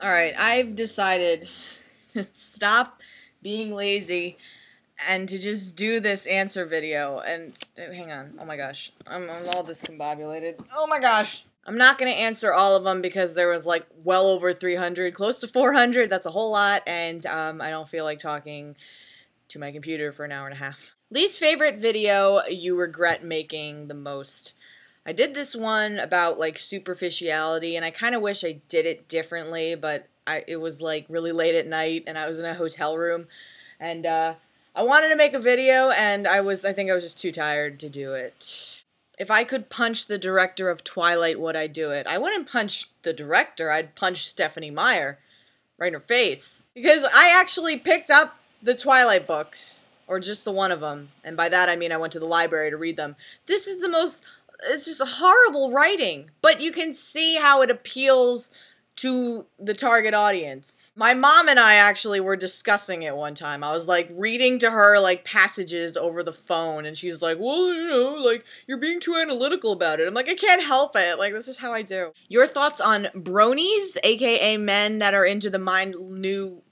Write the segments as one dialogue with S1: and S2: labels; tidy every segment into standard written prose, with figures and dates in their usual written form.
S1: Alright, I've decided to stop being lazy and to just do this answer video. And hang on, oh my gosh, I'm all discombobulated. Oh my gosh! I'm not gonna answer all of them because there was like well over 300, close to 400. That's a whole lot, and I don't feel like talking to my computer for an hour and a half. Least favorite video you regret making the most. I did this one about like superficiality, and I kind of wish I did it differently, but it was like really late at night and I was in a hotel room, and I wanted to make a video, and I think I was just too tired to do it. If I could punch the director of Twilight, would I do it? I wouldn't punch the director, I'd punch Stephenie Meyer right in her face. Because I actually picked up the Twilight books, or just the one of them, and by that I mean I went to the library to read them. This is it's just horrible writing, but you can see how it appeals to the target audience. My mom and I actually were discussing it one time. I was like reading to her like passages over the phone, and she's like, well, you know, like you're being too analytical about it. I'm like, I can't help it. Like, this is how I do. Your thoughts on bronies, aka men that are into the My Little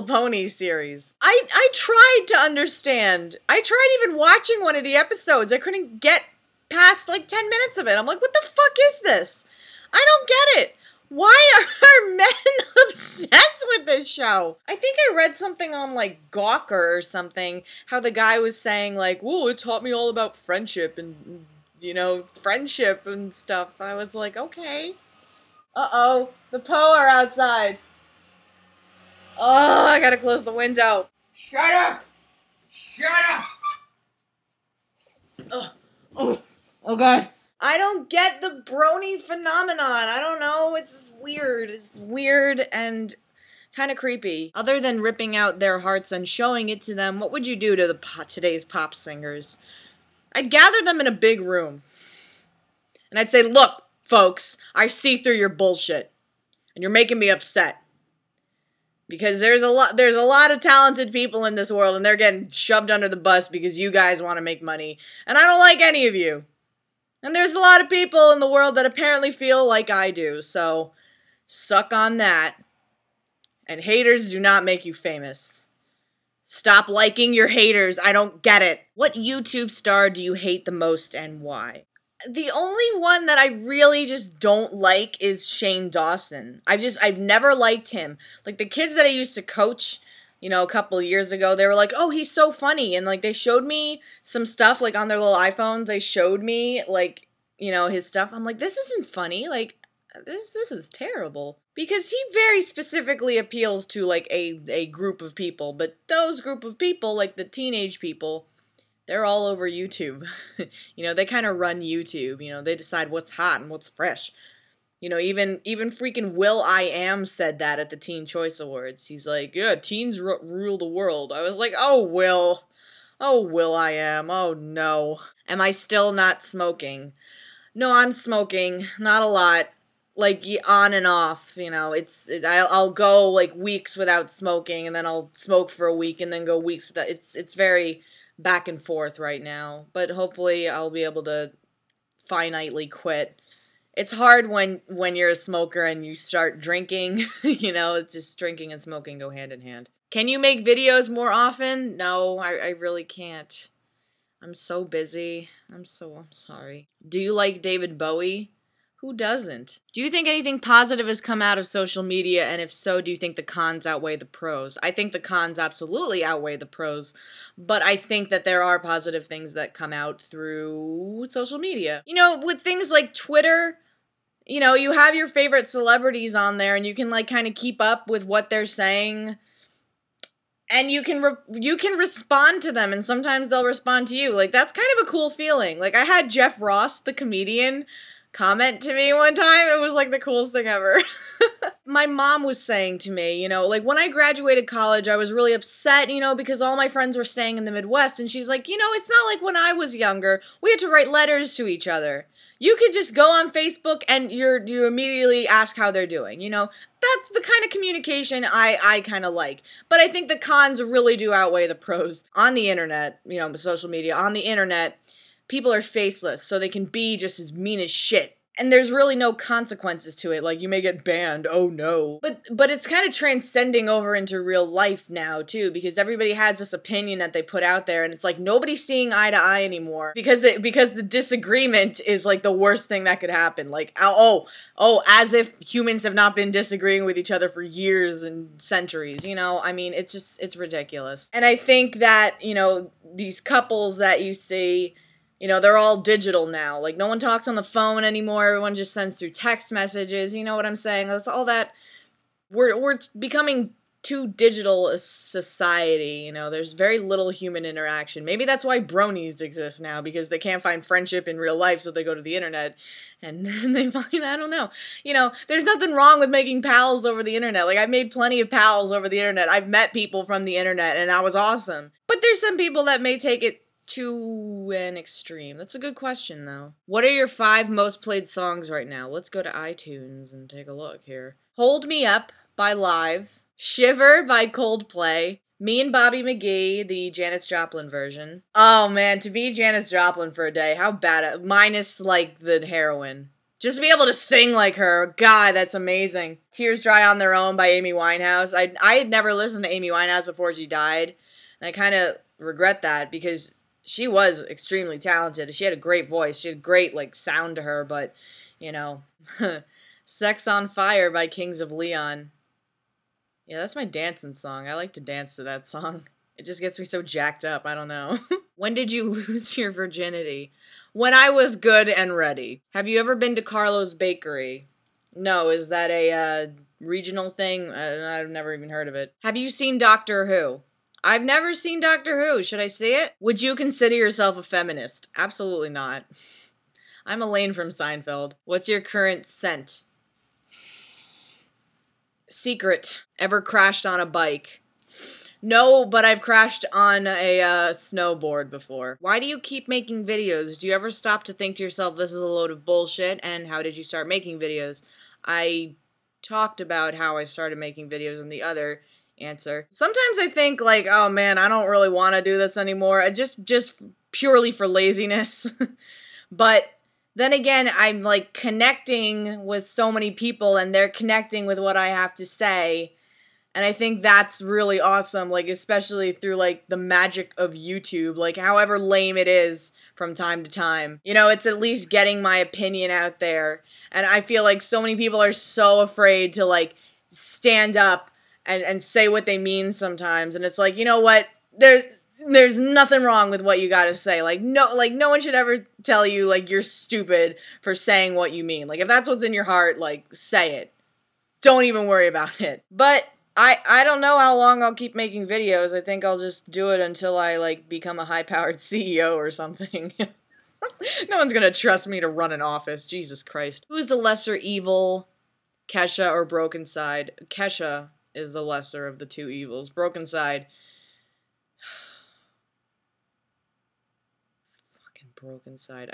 S1: Pony series. I tried to understand. I tried even watching one of the episodes. I couldn't get past like 10 minutes of it. I'm like, what the fuck is this? I don't get it. Why are men obsessed with this show? I think I read something on like Gawker or something, how the guy was saying like, whoa, it taught me all about friendship and, you know, friendship and stuff. I was like, okay. Uh-oh, the Poe are outside. Oh, I gotta close the window. Shut up! Shut up! Oh God. I don't get the brony phenomenon. I don't know. It's weird. It's weird and kind of creepy. Other than ripping out their hearts and showing it to them, what would you do to today's pop singers? I'd gather them in a big room. And I'd say, look, folks, I see through your bullshit. And you're making me upset. Because there's a lot of talented people in this world, and they're getting shoved under the bus because you guys want to make money. And I don't like any of you. And there's a lot of people in the world that apparently feel like I do, so suck on that. And haters do not make you famous. Stop liking your haters. I don't get it. What YouTube star do you hate the most and why? The only one that I really just don't like is Shane Dawson. I've never liked him. Like, the kids that I used to coach, you know, a couple of years ago, they were like, oh, he's so funny. And, like, they showed me some stuff, like, on their little iPhones. They showed me, like, you know, his stuff. I'm like, this isn't funny. Like, this is terrible. Because he very specifically appeals to, like, a group of people. But those group of people, like the teenage people, they're all over YouTube. You know, they kind of run YouTube. You know, they decide what's hot and what's fresh. You know, even freaking Will.I.am said that at the Teen Choice Awards. He's like, yeah, teens rule the world. I was like, oh, Will. Oh, Will.I.am. Oh, no. Am I still not smoking? No, I'm smoking. Not a lot. Like, on and off, you know. I'll go, like, weeks without smoking, and then I'll smoke for a week, and then go weeks without. It's very back and forth right now, but hopefully I'll be able to finitely quit. It's hard when you're a smoker and you start drinking. You know, it's just drinking and smoking go hand in hand. Can you make videos more often? No, I really can't. I'm so busy. I'm sorry. Do you like David Bowie? Who doesn't? Do you think anything positive has come out of social media, and if so, do you think the cons outweigh the pros? I think the cons absolutely outweigh the pros, but I think that there are positive things that come out through social media. You know, with things like Twitter, you know, you have your favorite celebrities on there, and you can, like, kind of keep up with what they're saying, and you can respond to them, and sometimes they'll respond to you. Like, that's kind of a cool feeling. Like, I had Jeff Ross, the comedian, comment to me one time. It was like the coolest thing ever. My mom was saying to me, you know, like when I graduated college, I was really upset, you know, because all my friends were staying in the Midwest. And she's like, you know, it's not like when I was younger, we had to write letters to each other. You could just go on Facebook and you immediately ask how they're doing, you know. That's the kind of communication I kind of like. But I think the cons really do outweigh the pros. On the internet, you know, social media, on the internet, people are faceless, so they can be just as mean as shit. And there's really no consequences to it, like you may get banned, oh no. But it's kind of transcending over into real life now too, because everybody has this opinion that they put out there, and it's like nobody's seeing eye to eye anymore because the disagreement is like the worst thing that could happen. Like as if humans have not been disagreeing with each other for years and centuries, you know? I mean, it's ridiculous. And I think that, you know, these couples that you see, you know, they're all digital now. Like, no one talks on the phone anymore. Everyone just sends through text messages. You know what I'm saying? That's all that. We're becoming too digital a society. You know, there's very little human interaction. Maybe that's why bronies exist now, because they can't find friendship in real life, so they go to the internet and they find, I don't know. You know, there's nothing wrong with making pals over the internet. Like, I've made plenty of pals over the internet. I've met people from the internet, and that was awesome. But there's some people that may take it to an extreme. That's a good question, though. What are your 5 most played songs right now? Let's go to iTunes and take a look here. Hold Me Up by Live. Shiver by Coldplay. Me and Bobby McGee, the Janis Joplin version. Oh man, to be Janis Joplin for a day, how bad. Minus, like, the heroin. Just to be able to sing like her, God, that's amazing. Tears Dry on Their Own by Amy Winehouse. I had never listened to Amy Winehouse before she died, and I kind of regret that, because she was extremely talented. She had a great voice. She had great, like, sound to her, but, you know. Sex on Fire by Kings of Leon. Yeah, that's my dancing song. I like to dance to that song. It just gets me so jacked up. I don't know. When did you lose your virginity? When I was good and ready. Have you ever been to Carlo's Bakery? No, is that a regional thing? I've never even heard of it. Have you seen Doctor Who? I've never seen Doctor Who. Should I see it? Would you consider yourself a feminist? Absolutely not. I'm Elaine from Seinfeld. What's your current scent? Secret. Ever crashed on a bike? No, but I've crashed on a snowboard before. Why do you keep making videos? Do you ever stop to think to yourself, this is a load of bullshit, and how did you start making videos? I talked about how I started making videos in the other answer. Sometimes I think, like, oh man, I don't really want to do this anymore. Just purely for laziness. But then again, I'm, like, connecting with so many people, and they're connecting with what I have to say. And I think that's really awesome, like, especially through, like, the magic of YouTube, like, however lame it is from time to time. You know, it's at least getting my opinion out there. And I feel like so many people are so afraid to, like, stand up and say what they mean sometimes. And it's like, you know what? There's nothing wrong with what you gotta say. Like, no one should ever tell you, like, you're stupid for saying what you mean. Like, if that's what's in your heart, like, say it. Don't even worry about it. But I don't know how long I'll keep making videos. I think I'll just do it until I, like, become a high-powered CEO or something. No one's gonna trust me to run an office. Jesus Christ. Who's the lesser evil, Kesha or Broken Side? Kesha is the lesser of the two evils. Broken Side. Fucking Broken Side.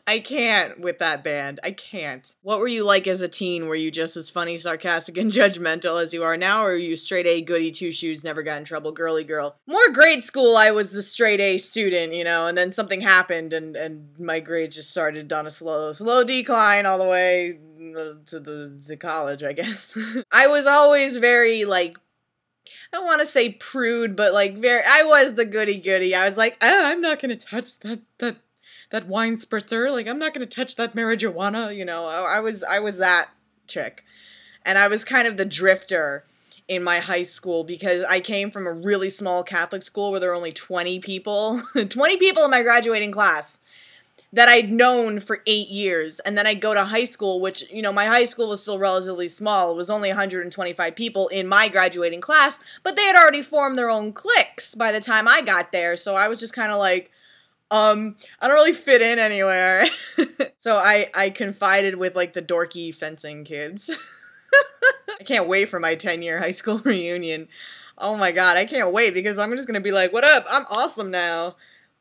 S1: I can't with that band. I can't. What were you like as a teen? Were you just as funny, sarcastic, and judgmental as you are now? Or were you straight A, goody, two-shoes, never got in trouble, girly girl? More grade school, I was the straight A student, you know, and then something happened and my grades just started on a slow decline all the way to the college, I guess. I was always very, like, I don't want to say prude, but, like, I was the goody. I was like, oh, I'm not gonna touch that wine spritzer, like, I'm not gonna touch that marijuana, you know. I was that chick. And I was kind of the drifter in my high school because I came from a really small Catholic school where there were only 20 people. 20 people in my graduating class that I'd known for 8 years. And then I'd go to high school, which, you know, my high school was still relatively small. It was only 125 people in my graduating class, but they had already formed their own cliques by the time I got there. So I was just kind of like, I don't really fit in anywhere. So I confided with, like, the dorky fencing kids. I can't wait for my 10-year high school reunion. Oh my god, I can't wait because I'm just gonna be like, what up? I'm awesome now.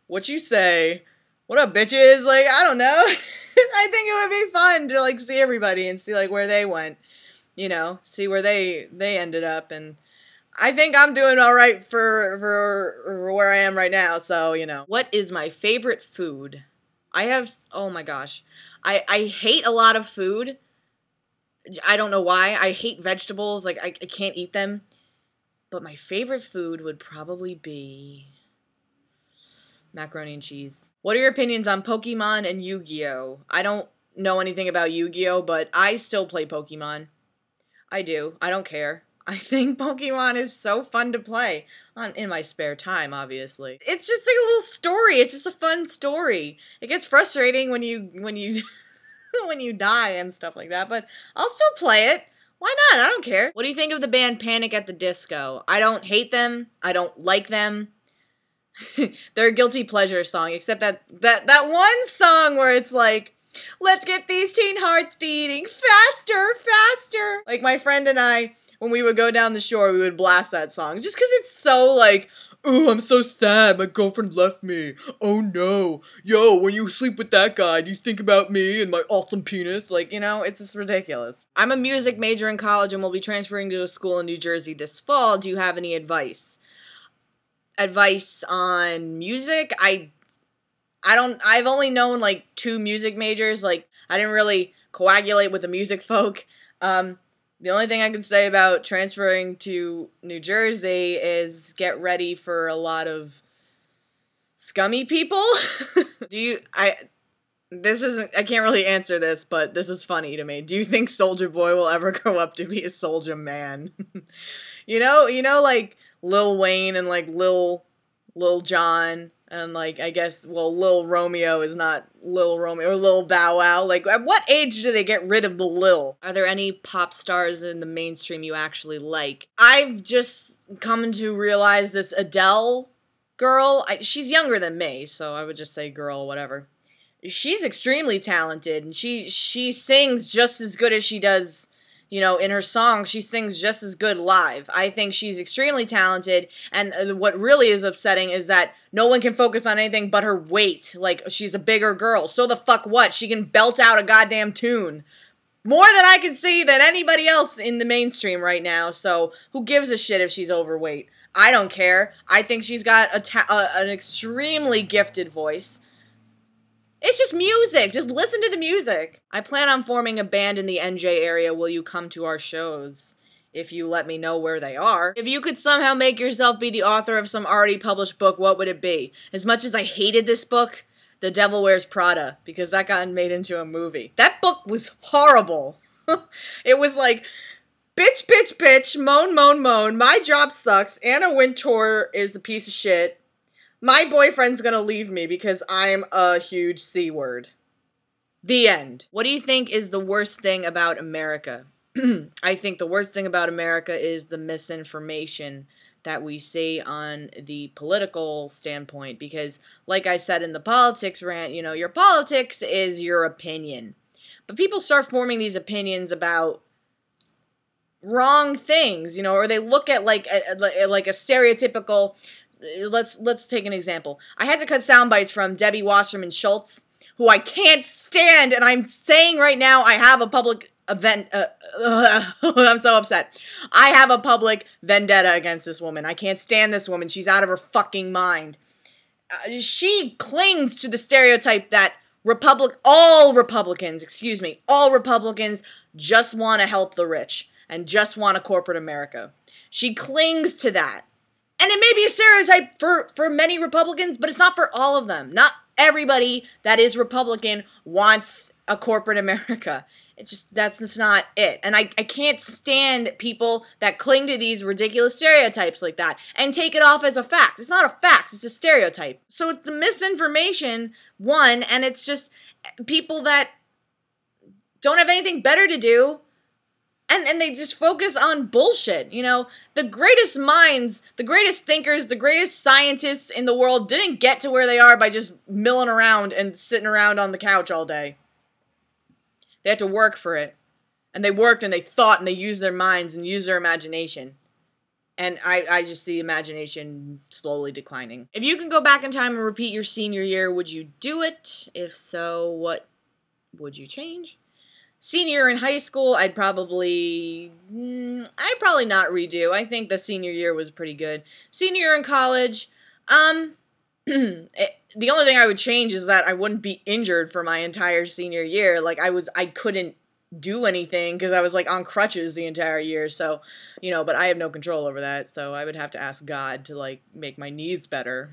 S1: What you say? What up, bitches? Like, I don't know. I think it would be fun to, like, see everybody and see, like, where they went. You know, see where they ended up, and I think I'm doing all right for where I am right now, so, you know. What is my favorite food? Oh my gosh. I hate a lot of food. I don't know why. I hate vegetables. Like, I can't eat them. But my favorite food would probably be macaroni and cheese. What are your opinions on Pokemon and Yu-Gi-Oh? I don't know anything about Yu-Gi-Oh, but I still play Pokemon. I do. I don't care. I think Pokemon is so fun to play in my spare time, obviously. It's just like a little story. It's just a fun story. It gets frustrating when you when you die and stuff like that, but I'll still play it. Why not? I don't care. What do you think of the band Panic at the Disco? I don't hate them. I don't like them. They're a guilty pleasure song, except that one song where it's like, let's get these teen hearts beating faster, faster. Like, my friend and I, when we would go down the shore, we would blast that song. Just because it's so, like, oh, I'm so sad, my girlfriend left me. Oh, no. Yo, when you sleep with that guy, do you think about me and my awesome penis? Like, you know, it's just ridiculous. I'm a music major in college and will be transferring to a school in New Jersey this fall. Do you have any advice? Advice on music? I've only known, like, 2 music majors. Like, I didn't really coagulate with the music folk. The only thing I can say about transferring to New Jersey is get ready for a lot of scummy people. I can't really answer this, but this is funny to me. Do you think Soulja Boy will ever grow up to be a Soulja Man? You know, like, Lil Wayne and, like, Lil Jon, and, like, I guess, well, Lil Romeo is not Lil Romeo, or Lil Bow Wow. Like, at what age do they get rid of the Lil? Are there any pop stars in the mainstream you actually like? I've just come to realize this Adele girl. She's younger than me, so I would just say girl, whatever. She's extremely talented, and she sings just as good as she does, you know, in her songs. She sings just as good live. I think she's extremely talented, and what really is upsetting is that no one can focus on anything but her weight. Like, she's a bigger girl. So the fuck what? She can belt out a goddamn tune. More than I can see than anybody else in the mainstream right now, so who gives a shit if she's overweight? I don't care. I think she's got an extremely gifted voice. It's just music. Just listen to the music. I plan on forming a band in the NJ area. Will you come to our shows? If you let me know where they are. If you could somehow make yourself be the author of some already published book, what would it be? As much as I hated this book, The Devil Wears Prada, because that got made into a movie. That book was horrible. It was like, bitch, bitch, bitch, moan, moan, moan, my job sucks, Anna Wintour is a piece of shit. My boyfriend's gonna leave me because I'm a huge C word. The end. What do you think is the worst thing about America? I think the worst thing about America is the misinformation that we see on the political standpoint. Because, like I said in the politics rant, you know, your politics is your opinion. But people start forming these opinions about wrong things, you know, or they look at like a stereotypical... Let's take an example. I had to cut sound bites from Debbie Wasserman Schultz, who I can't stand, and I'm saying right now I have a public event. I'm so upset. I have a public vendetta against this woman. I can't stand this woman. She's out of her fucking mind. She clings to the stereotype that all Republicans just want to help the rich and just want a corporate America. She clings to that. And it may be a stereotype for many Republicans, but it's not for all of them. Not everybody that is Republican wants a corporate America. It's just, that's not it. And I can't stand people that cling to these ridiculous stereotypes like that and take it off as a fact. It's not a fact, it's a stereotype. So it's the misinformation, one, and it's just people that don't have anything better to do. And they just focus on bullshit, you know? The greatest minds, the greatest thinkers, the greatest scientists in the world didn't get to where they are by just milling around and sitting around on the couch all day. They had to work for it. And they worked and they thought and they used their minds and used their imagination. And I just see imagination slowly declining. If you can go back in time and repeat your senior year, would you do it? If so, what would you change? Senior year in high school, I'd probably not redo. I think the senior year was pretty good. Senior year in college, The only thing I would change is that I wouldn't be injured for my entire senior year. Like, I couldn't do anything because I was, like, on crutches the entire year, so, but I have no control over that, so I would have to ask God to, like, make my knees better.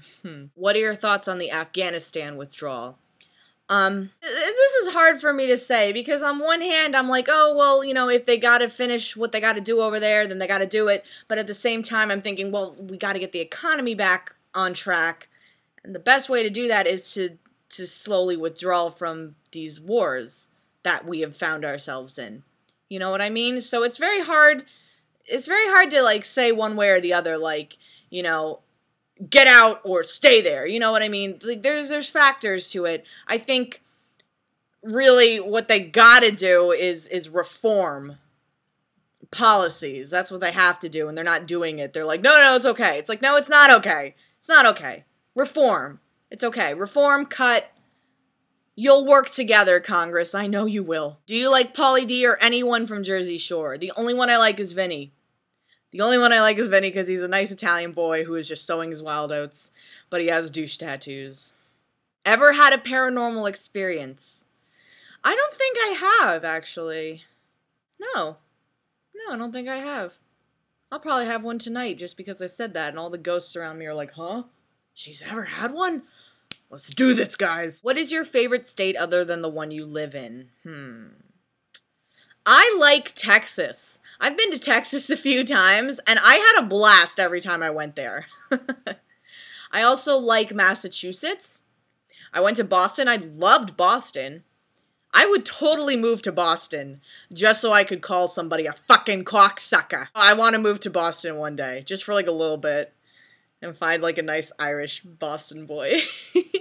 S1: What are your thoughts on the Afghanistan withdrawal? This is hard for me to say, because on one hand, I'm like, oh, well, if they gotta finish what they gotta do over there, then they gotta do it, but at the same time, I'm thinking, well, we gotta get the economy back on track, and the best way to do that is to slowly withdraw from these wars that we have found ourselves in. You know what I mean? So it's very hard to, like, say one way or the other, like, get out or stay there. You know what I mean? Like, there's factors to it. I think really what they gotta do is reform policies. That's what they have to do, and they're not doing it. They're like, no, it's okay. It's like, no, it's not okay. It's not okay. Reform. It's okay. Reform, cut. You'll work together, Congress. I know you will. Do you like Pauly D or anyone from Jersey Shore? The only one I like is Vinny. The only one I like is Vinny because he's a nice Italian boy who is just sowing his wild oats, but he has douche tattoos. Ever had a paranormal experience? I don't think I have, actually. No, I don't think I have. I'll probably have one tonight just because I said that, and all the ghosts around me are like, huh? She's ever had one? Let's do this, guys. What is your favorite state other than the one you live in? I like Texas. I've been to Texas a few times, and I had a blast every time I went there. I also like Massachusetts. I went to Boston. I loved Boston. I would totally move to Boston just so I could call somebody a fucking cocksucker. I want to move to Boston one day, just for like a little bit, and find like a nice Irish Boston boy.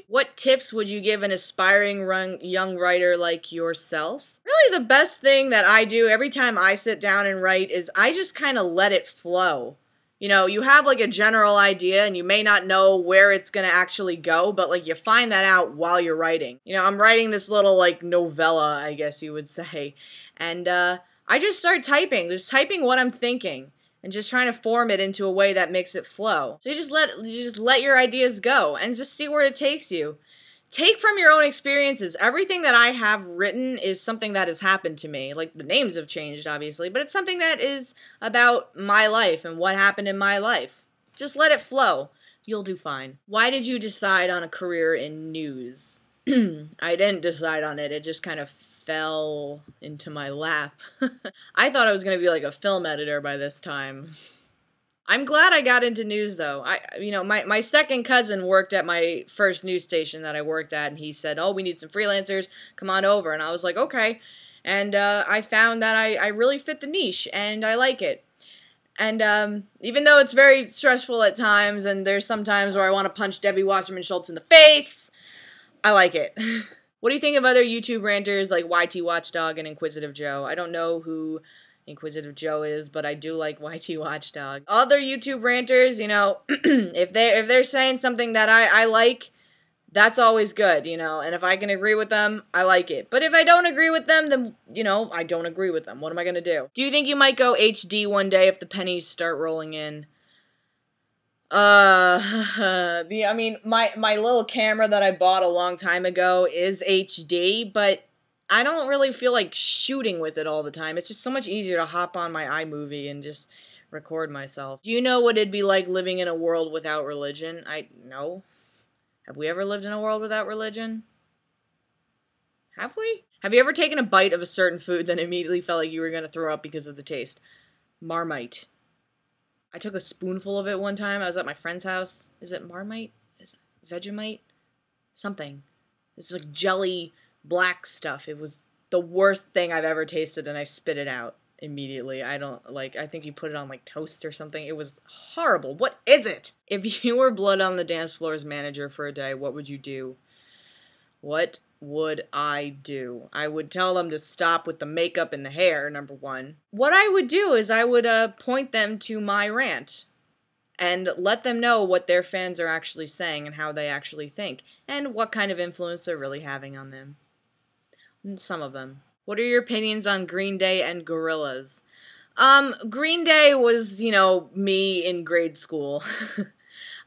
S1: What tips would you give an aspiring young writer like yourself? Really, the best thing that I do every time I sit down and write is I just kind of let it flow. You have like a general idea and you may not know where it's going to actually go, but like you find that out while you're writing. I'm writing this little like novella, I guess you would say. And I just start just typing what I'm thinking and just trying to form it into a way that makes it flow. So you just let your ideas go and just see where it takes you. Take from your own experiences. Everything that I have written is something that has happened to me. Like, the names have changed, obviously, but it's something that is about my life and what happened in my life. Just let it flow. You'll do fine. Why did you decide on a career in news? I didn't decide on it. It just kind of fell into my lap. I thought I was going to be like a film editor by this time. I'm glad I got into news, though. My second cousin worked at my first news station that I worked at, and he said, oh, we need some freelancers, come on over. And I was like, okay. And I found that I really fit the niche, and I like it. And even though it's very stressful at times, and there's some times where I want to punch Debbie Wasserman Schultz in the face, I like it. What do you think of other YouTube ranters like YT Watchdog and Inquisitive Joe? I don't know who Inquisitive Joe is, but I do like YT Watchdog. Other YouTube ranters, if they're saying something that I like, that's always good, and if I can agree with them, I like it. But if I don't agree with them, then, I don't agree with them. What am I gonna do? Do you think you might go HD one day if the pennies start rolling in? My little camera that I bought a long time ago is HD, but I don't really feel like shooting with it all the time. It's just so much easier to hop on my iMovie and just record myself. Do you know what it'd be like living in a world without religion? No. Have we ever lived in a world without religion? Have we? Have you ever taken a bite of a certain food that immediately felt like you were going to throw up because of the taste? Marmite. I took a spoonful of it one time. I was at my friend's house. Is it Marmite? Is it Vegemite? Something. It's like jelly black stuff. It was the worst thing I've ever tasted, and I spit it out immediately. I think you put it on like toast or something. It was horrible. What is it? If you were Blood on the Dance Floor's manager for a day, what would you do? What would I do? I would tell them to stop with the makeup and the hair, number one. What I would do is I would point them to my rant and let them know what their fans are actually saying and how they actually think and what kind of influence they're really having on them. Some of them. What are your opinions on Green Day and Gorillaz? Green Day was, me in grade school.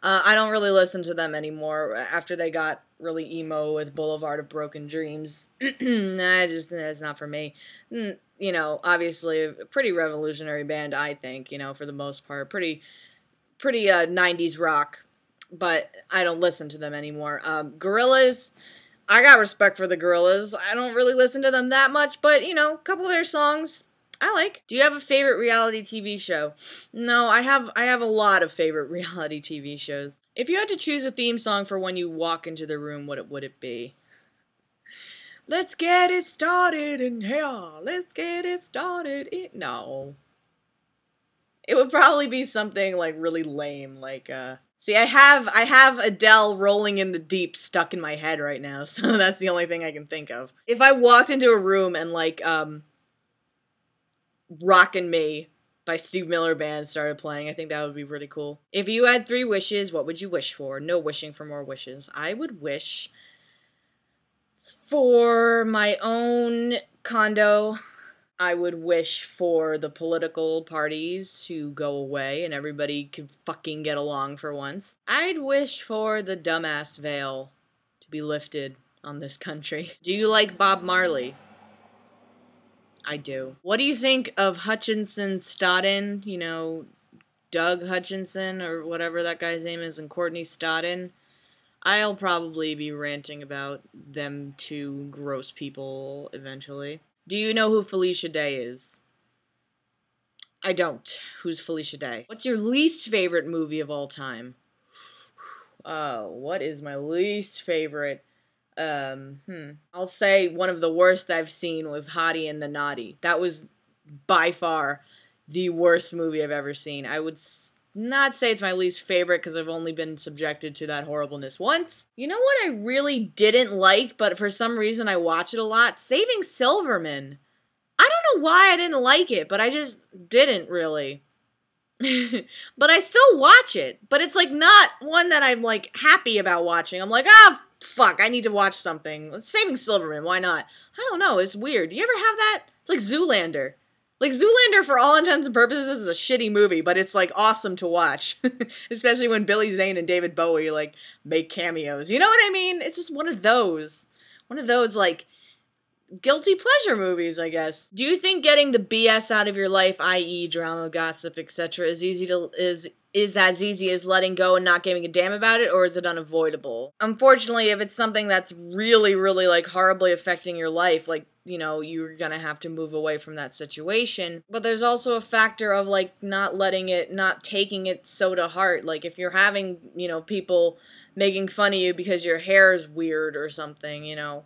S1: I don't really listen to them anymore after they got really emo with Boulevard of Broken Dreams. It's not for me. You know, obviously a pretty revolutionary band, I think, you know, for the most part. Pretty 90s rock, but I don't listen to them anymore. Gorillaz, I got respect for the Gorillaz. I don't really listen to them that much, but, you know, a couple of their songs I like. Do you have a favorite reality TV show? No, I have a lot of favorite reality TV shows. If you had to choose a theme song for when you walk into the room, what would it be? Let's get it started in here. Let's get it started in... No. It would probably be something, like, really lame, like, See, I have Adele Rolling in the Deep stuck in my head right now, so that's the only thing I can think of. If I walked into a room and, like, Rockin' Me by Steve Miller Band started playing, I think that would be pretty cool. If you had 3 wishes, what would you wish for? No wishing for more wishes. I would wish for my own condo. I would wish for the political parties to go away and everybody could fucking get along for once. I'd wish for the dumbass veil to be lifted on this country. Do you like Bob Marley? I do. What do you think of Hutchinson Stodden? You know, Doug Hutchinson or whatever that guy's name is, and Courtney Stodden? I'll probably be ranting about them two gross people eventually. Do you know who Felicia Day is? I don't. Who's Felicia Day? What's your least favorite movie of all time? Oh, what is my least favorite? I'll say one of the worst I've seen was Hottie and the Naughty. That was by far the worst movie I've ever seen. I would not say it's my least favorite because I've only been subjected to that horribleness once. You know what I really didn't like, but for some reason I watch it a lot? Saving Silverman. I don't know why I didn't like it, but I just didn't really. But I still watch it. But it's like not one that I'm like happy about watching. I'm like, fuck, I need to watch something. Saving Silverman, why not? I don't know, it's weird. Do you ever have that? It's like Zoolander. Like, Zoolander, for all intents and purposes, is a shitty movie, but it's, like, awesome to watch. Especially when Billy Zane and David Bowie, like, make cameos. You know what I mean? It's just one of those, like, guilty pleasure movies, I guess. Do you think getting the BS out of your life, i.e. drama, gossip, etc., is as easy as letting go and not giving a damn about it, or is it unavoidable? Unfortunately, if it's something that's really, really, like, horribly affecting your life, like, you know, you're gonna have to move away from that situation. But there's also a factor of, like, not taking it so to heart. Like, if you're having, you know, people making fun of you because your hair is weird or something, you know,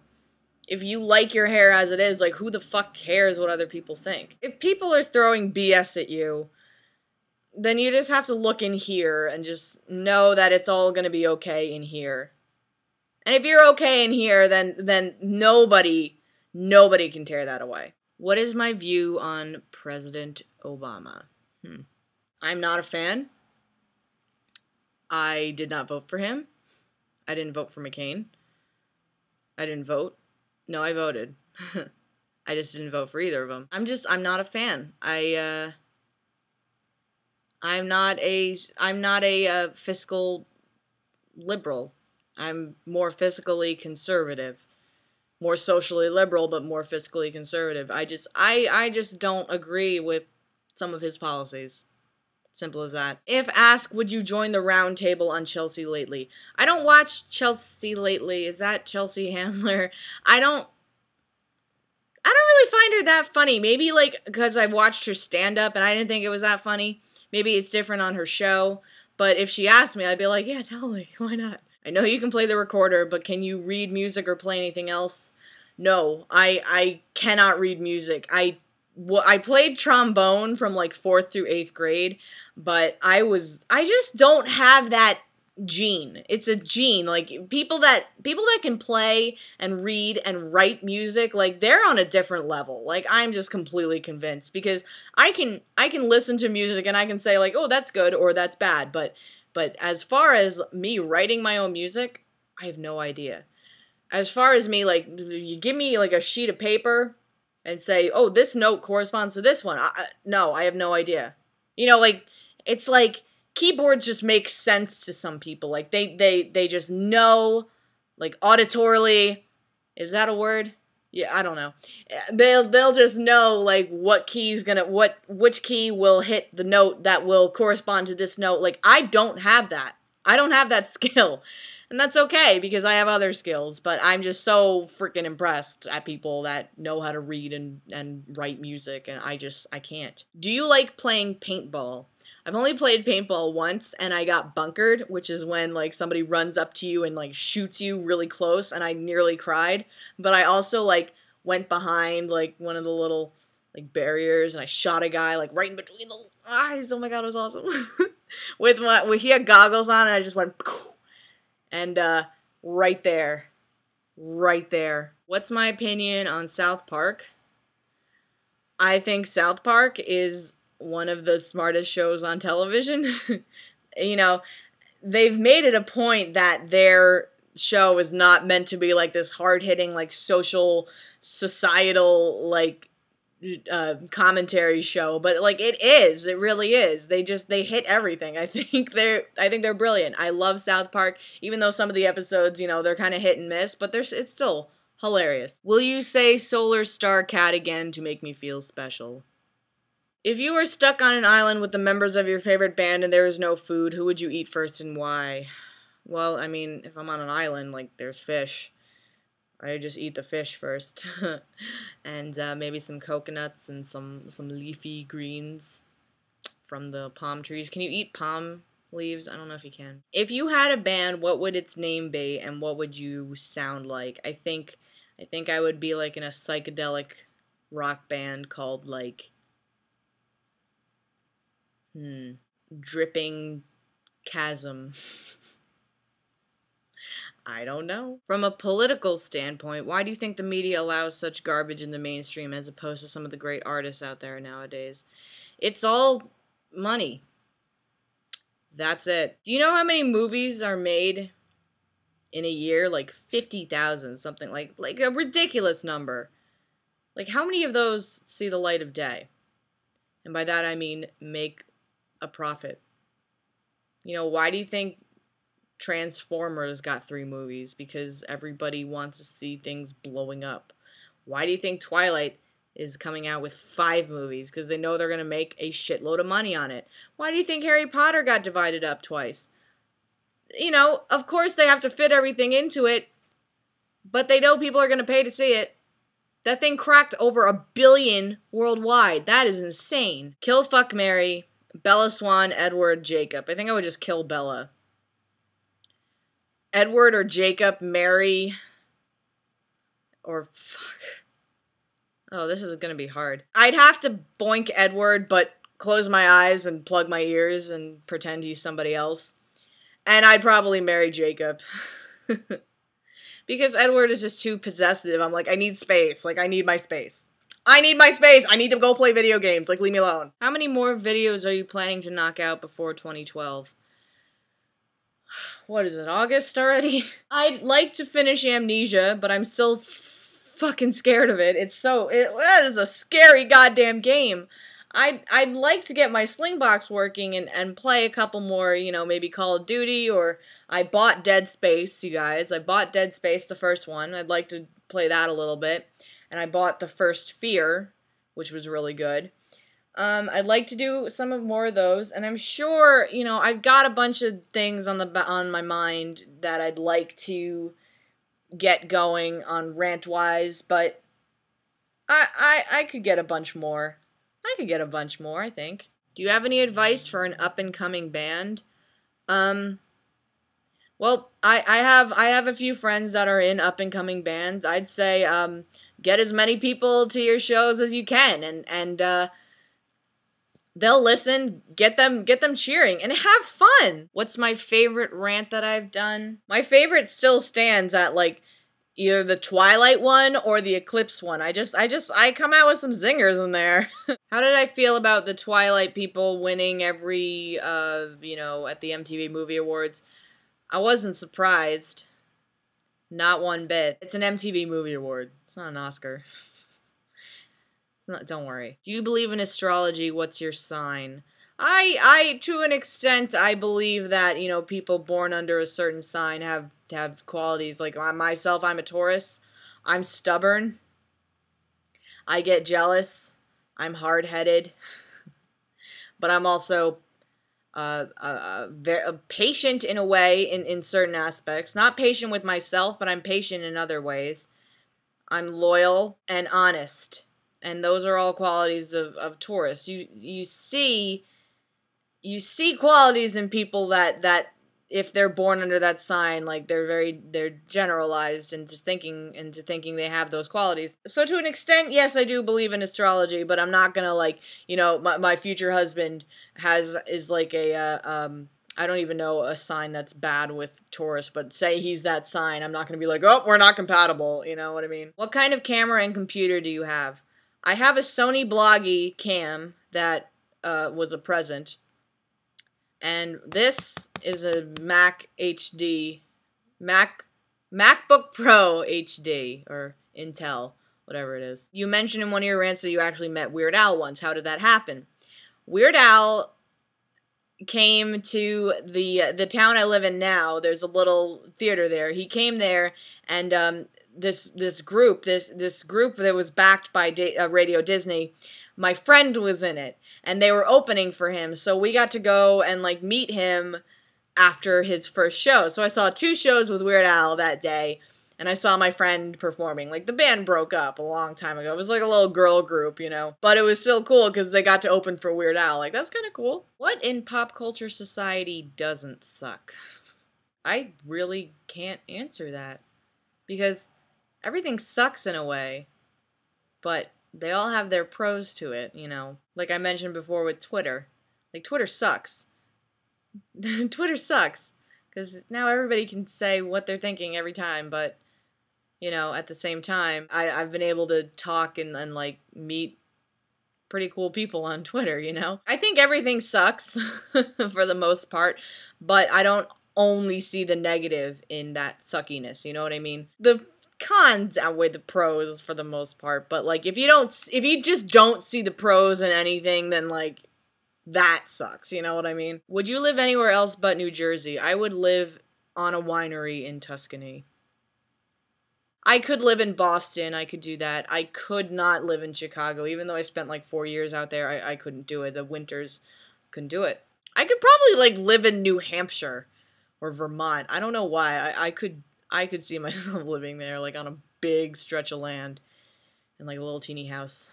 S1: if you like your hair as it is, like, who the fuck cares what other people think? If people are throwing BS at you, then you just have to look in here and just know that it's all gonna be okay in here. And if you're okay in here, then nobody can tear that away. What is my view on President Obama? I'm not a fan. I did not vote for him. I didn't vote for McCain. I didn't vote. No, I voted. I just didn't vote for either of them. I'm not a fan. I'm not a fiscal liberal. I'm more fiscally conservative. More socially liberal, but more fiscally conservative. I just don't agree with some of his policies. Simple as that. If asked, would you join the round table on Chelsea Lately? I don't watch Chelsea Lately. Is that Chelsea Handler? I don't really find her that funny. Maybe, like, because I've watched her stand-up and I didn't think it was that funny. Maybe it's different on her show. But if she asked me, I'd be like, yeah, tell me. Why not? I know you can play the recorder, but can you read music or play anything else? No, I cannot read music. I played trombone from like 4th through 8th grade, but I just don't have that gene. It's a gene. Like people that can play and read and write music, like they're on a different level. Like I'm just completely convinced because I can listen to music and I can say like, "Oh, that's good" or "That's bad." But as far as me writing my own music, I have no idea. As far as me, like, you give me like a sheet of paper and say, "Oh, this note corresponds to this one." No, I have no idea. You know, like it's like keyboards just make sense to some people. Like, they just know, like, auditorily. Is that a word? Yeah, I don't know. They'll just know, like, which key will hit the note that will correspond to this note. Like, I don't have that. I don't have that skill. And that's okay, because I have other skills, but I'm just so freaking impressed at people that know how to read and write music, and I can't. Do you like playing paintball? I've only played paintball once, and I got bunkered, which is when, like, somebody runs up to you and, like, shoots you really close, and I nearly cried. But I also, like, went behind, like, one of the little, like, barriers, and I shot a guy, like, right in between the eyes. Oh my god, it was awesome. He had goggles on, and I just went, and, right there. Right there. What's my opinion on South Park? I think South Park is one of the smartest shows on television. You know, they've made it a point that their show is not meant to be like this hard-hitting, like, social, societal, like, commentary show, but, like, it really is. They hit everything. I think they're brilliant. I love South Park, even though some of the episodes, you know, they're kind of hit and miss, but it's still hilarious. Will you say Solar Star Cat again to make me feel special? If you were stuck on an island with the members of your favorite band and there was no food, who would you eat first and why? Well, I mean, if I'm on an island, like, there's fish. I just eat the fish first. And maybe some coconuts and some leafy greens from the palm trees. Can you eat palm leaves? I don't know if you can. If you had a band, what would its name be and what would you sound like? I think I would be like in a psychedelic rock band called, like, Dripping Chasm. I don't know. From a political standpoint, why do you think the media allows such garbage in the mainstream as opposed to some of the great artists out there nowadays? It's all money. That's it. Do you know how many movies are made in a year? Like 50,000, something like a ridiculous number. Like, how many of those see the light of day? And by that I mean make a profit. You know, why do you think Transformers got 3 movies? Because everybody wants to see things blowing up. Why do you think Twilight is coming out with 5 movies? Because they know they're going to make a shitload of money on it. Why do you think Harry Potter got divided up twice? You know, of course they have to fit everything into it, but they know people are going to pay to see it. That thing cracked over 1 billion worldwide. That is insane. Kill, fuck, marry, Bella Swan, Edward, Jacob. I think I would just kill Bella. Edward or Jacob, Mary, or fuck. Oh, this is gonna be hard. I'd have to boink Edward, but close my eyes and plug my ears and pretend he's somebody else. And I'd probably marry Jacob. Because Edward is just too possessive. I'm like, I need space. Like, I need my space. I need my space! I need to go play video games. Like, leave me alone. How many more videos are you planning to knock out before 2012? What is it, August already? I'd like to finish Amnesia, but I'm still fucking scared of it. That is a scary goddamn game. I'd like to get my Slingbox working and play a couple more, you know, maybe Call of Duty, or I bought Dead Space, you guys. I bought Dead Space, the first one. I'd like to play that a little bit. And I bought the first Fear, which was really good. I'd like to do some more of those, and I'm sure, you know, I've got a bunch of things on my mind that I'd like to get going on rant-wise, but I could get a bunch more. I think. Do you have any advice for an up-and-coming band? Well, I have a few friends that are in up-and-coming bands. I'd say, get as many people to your shows as you can, and they'll listen, get them cheering, and have fun. What's my favorite rant that I've done? My favorite still stands at, like, either the Twilight one or the Eclipse one. I come out with some zingers in there. How did I feel about the Twilight people winning every, you know, at the MTV Movie Awards? I wasn't surprised. Not one bit. It's an MTV Movie Award. It's not an Oscar. Don't worry. Do you believe in astrology? What's your sign? To an extent, I believe that, you know, people born under a certain sign have qualities. Like, myself, I'm a Taurus. I'm stubborn. I get jealous. I'm hard-headed. But I'm also very patient in a way in certain aspects. Not patient with myself, but I'm patient in other ways. I'm loyal and honest. And those are all qualities of Taurus. You see qualities in people that if they're born under that sign, like they're generalized into thinking they have those qualities. So to an extent, yes, I do believe in astrology, but I'm not gonna, like, you know, my future husband is like I don't even know a sign that's bad with Taurus, but say he's that sign, I'm not gonna be like, oh, we're not compatible, you know what I mean? What kind of camera and computer do you have? I have a Sony Bloggy cam that was a present. And this is a MacBook Pro HD, or Intel, whatever it is. You mentioned in one of your rants that you actually met Weird Al once. How did that happen? Weird Al came to the town I live in now. There's a little theater there. He came there, and this group that was backed by Radio Disney, my friend was in it, and they were opening for him, so we got to go and, like, meet him after his first show. So I saw 2 shows with Weird Al that day, and I saw my friend performing. Like, the band broke up a long time ago. It was like a little girl group, you know, but it was still cool because they got to open for Weird Al. Like, that's kind of cool. What in pop culture society doesn't suck? I really can't answer that, because everything sucks in a way, but they all have their pros to it, you know. Like I mentioned before with Twitter. Like, Twitter sucks. Twitter sucks. Because now everybody can say what they're thinking every time, but, you know, at the same time, I've been able to talk and like, meet pretty cool people on Twitter, you know? I think everything sucks, for the most part, but I don't only see the negative in that suckiness, you know what I mean? The cons outweigh the pros for the most part, but, like, if you just don't see the pros in anything, then, like, that sucks, you know what I mean? Would you live anywhere else but New Jersey? I would live on a winery in Tuscany. I could live in Boston, I could do that. I could not live in Chicago, even though I spent like 4 years out there, I couldn't do it. The winters couldn't do it. I could probably, like, live in New Hampshire or Vermont. I don't know why. I could see myself living there, like, on a big stretch of land in, like, a little teeny house.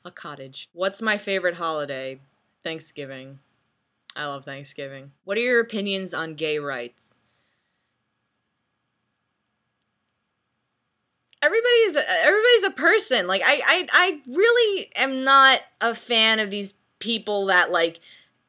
S1: A cottage. What's my favorite holiday? Thanksgiving. I love Thanksgiving. What are your opinions on gay rights? Everybody's a person. Like, I really am not a fan of these people that, like,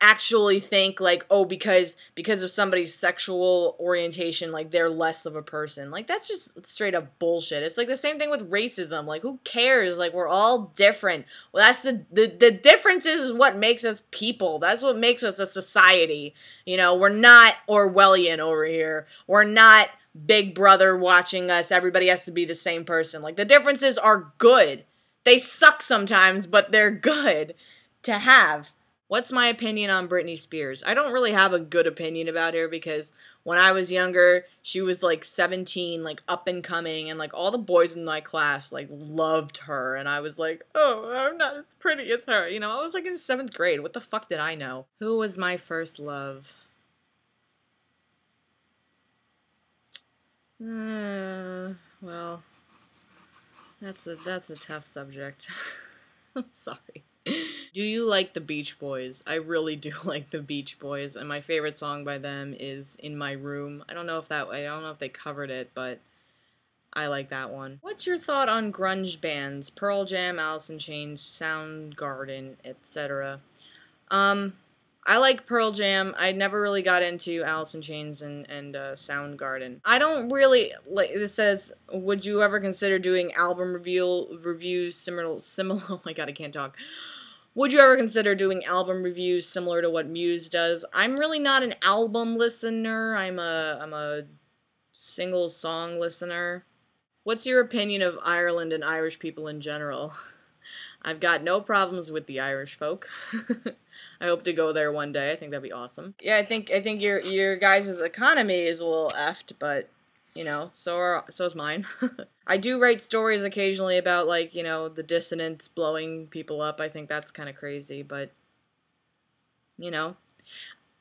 S1: actually think, like, oh, because of somebody's sexual orientation, like, they're less of a person. Like, that's just straight up bullshit. It's like the same thing with racism. Like, who cares? Like, we're all different. Well, that's the difference is what makes us people. That's what makes us a society. You know, we're not Orwellian over here. We're not Big Brother watching us. Everybody has to be the same person. Like, the differences are good. They suck sometimes, but they're good to have. What's my opinion on Britney Spears? I don't really have a good opinion about her, because when I was younger, she was like 17, like up and coming, and like all the boys in my class like loved her, and I was like, oh, I'm not as pretty as her. You know, I was like in 7th grade. What the fuck did I know? Who was my first love? Well, that's a tough subject. I'm sorry. Do you like the Beach Boys? I really do like the Beach Boys, and my favorite song by them is In My Room. I don't know if they covered it, but I like that one. What's your thought on grunge bands? Pearl Jam, Alice in Chains, Soundgarden, etc. I like Pearl Jam. I never really got into Alice in Chains and Soundgarden. I don't really, like, it says, would you ever consider doing album reviews similar, oh my god, I can't talk. Would you ever consider doing album reviews similar to what Muse does? I'm really not an album listener. I'm a single song listener. What's your opinion of Ireland and Irish people in general? I've got no problems with the Irish folk. I hope to go there one day. I think that'd be awesome. Yeah, I think your guys' economy is a little effed, but you know, so's mine. I do write stories occasionally about, like, you know, the dissonance blowing people up. I think that's kind of crazy, but you know,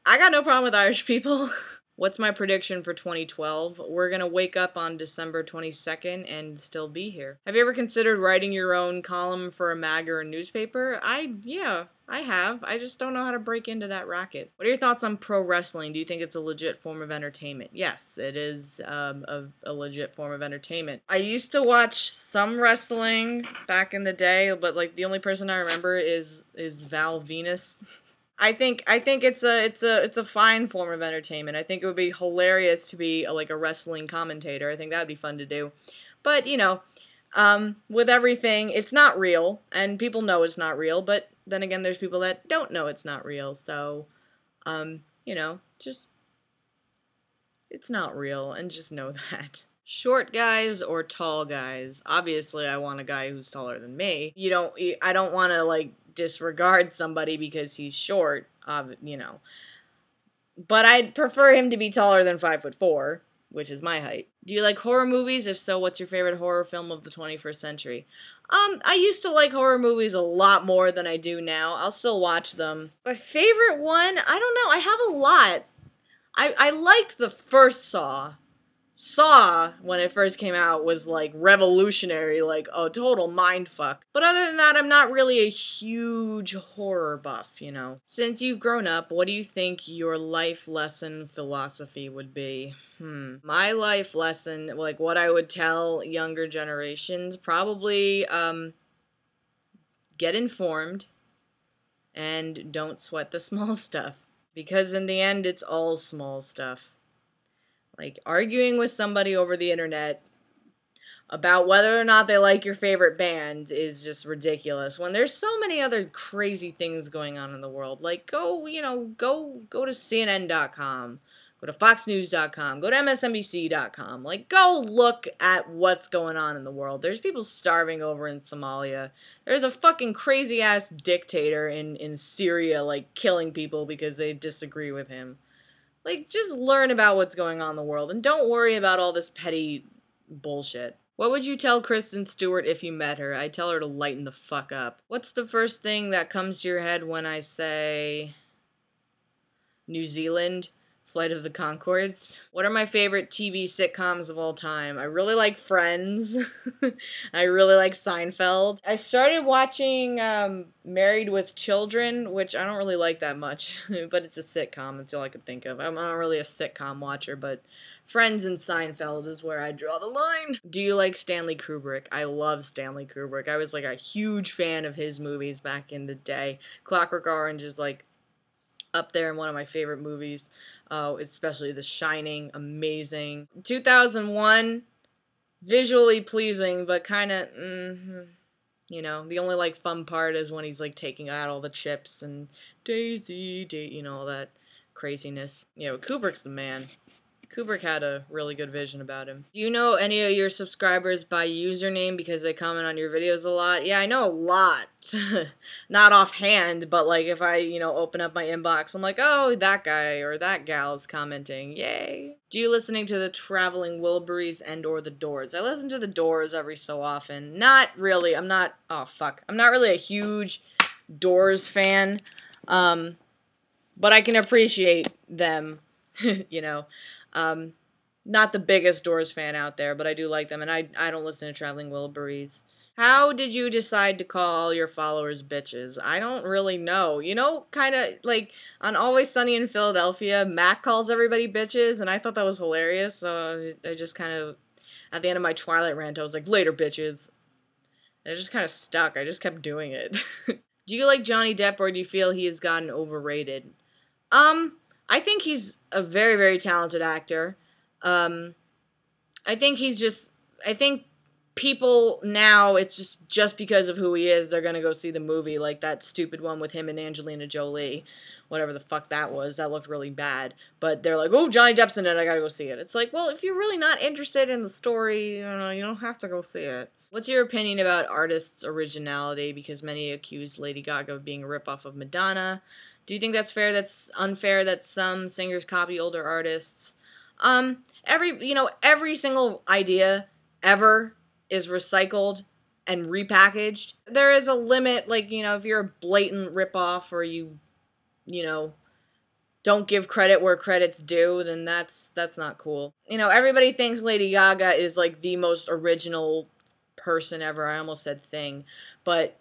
S1: I got no problem with Irish people. What's my prediction for 2012? We're gonna wake up on December 22nd and still be here. Have you ever considered writing your own column for a mag or a newspaper? Yeah, I have. I just don't know how to break into that racket. What are your thoughts on pro wrestling? Do you think it's a legit form of entertainment? Yes, it is a legit form of entertainment. I used to watch some wrestling back in the day, but like the only person I remember is Val Venus. I think it's a fine form of entertainment. I think it would be hilarious to be like a wrestling commentator. I think that would be fun to do. But, you know, with everything, it's not real, and people know it's not real, but then again, there's people that don't know it's not real, so, you know, just, it's not real, and just know that. Short guys or tall guys? Obviously, I want a guy who's taller than me. I don't want to, like, disregard somebody because he's short, you know. But I'd prefer him to be taller than 5'4", which is my height. Do you like horror movies? If so, what's your favorite horror film of the 21st century? I used to like horror movies a lot more than I do now. I'll still watch them. My favorite one? I don't know. I have a lot. I liked the first Saw. Saw, when it first came out, was, like, revolutionary, like, a total mindfuck. But other than that, I'm not really a huge horror buff, you know. Since you've grown up, what do you think your life lesson philosophy would be? My life lesson, like, what I would tell younger generations, probably, get informed and don't sweat the small stuff. Because in the end, it's all small stuff. Like, arguing with somebody over the internet about whether or not they like your favorite band is just ridiculous. When there's so many other crazy things going on in the world. Like, go to CNN.com. Go to FoxNews.com. Go to MSNBC.com. Like, go look at what's going on in the world. There's people starving over in Somalia. There's a fucking crazy-ass dictator in Syria, like, killing people because they disagree with him. Like, just learn about what's going on in the world, and don't worry about all this petty bullshit. What would you tell Kristen Stewart if you met her? I'd tell her to lighten the fuck up. What's the first thing that comes to your head when I say New Zealand? Flight of the Conchords. What are my favorite TV sitcoms of all time? I really like Friends. I really like Seinfeld. I started watching Married with Children, which I don't really like that much, but it's a sitcom. That's all I could think of. I'm not really a sitcom watcher, but Friends and Seinfeld is where I draw the line. Do you like Stanley Kubrick? I love Stanley Kubrick. I was like a huge fan of his movies back in the day. Clockwork Orange is like up there in one of my favorite movies. Especially The Shining, amazing. 2001, visually pleasing, but kind of, you know, the only, like, fun part is when he's, like, taking out all the chips and Daisy, you know, all that craziness. You know, Kubrick's the man. Kubrick had a really good vision about him. Do you know any of your subscribers by username because they comment on your videos a lot? Yeah, I know a lot. Not offhand, but like if I, you know, open up my inbox, I'm like, oh, that guy or that gal is commenting. Yay. Do you listening to the Traveling Wilburys and or the Doors? I listen to the Doors every so often. Not really. I'm not really a huge Doors fan. But I can appreciate them, you know. Not the biggest Doors fan out there, but I do like them, and I don't listen to Traveling Wilburys. How did you decide to call your followers bitches? I don't really know. You know, kind of like on Always Sunny in Philadelphia, Mac calls everybody bitches, and I thought that was hilarious, so I just kind of, at the end of my Twilight rant, I was like, later, bitches. And it just kind of stuck. I just kept doing it. Do you like Johnny Depp, or do you feel he has gotten overrated? I think he's a very, very talented actor. I think people now, it's just because of who he is, they're gonna go see the movie, like that stupid one with him and Angelina Jolie, whatever the fuck that was. That looked really bad. But they're like, oh, Johnny Depp's in it, I gotta go see it. It's like, well, if you're really not interested in the story, you know, you don't have to go see it. What's your opinion about artists' originality? Because many accuse Lady Gaga of being a ripoff of Madonna. Do you think that's fair? That's unfair that some singers copy older artists? Every single idea ever is recycled and repackaged. There is a limit, like, if you're a blatant ripoff or you don't give credit where credit's due, then that's not cool. Everybody thinks Lady Gaga is like the most original person ever. I almost said thing, but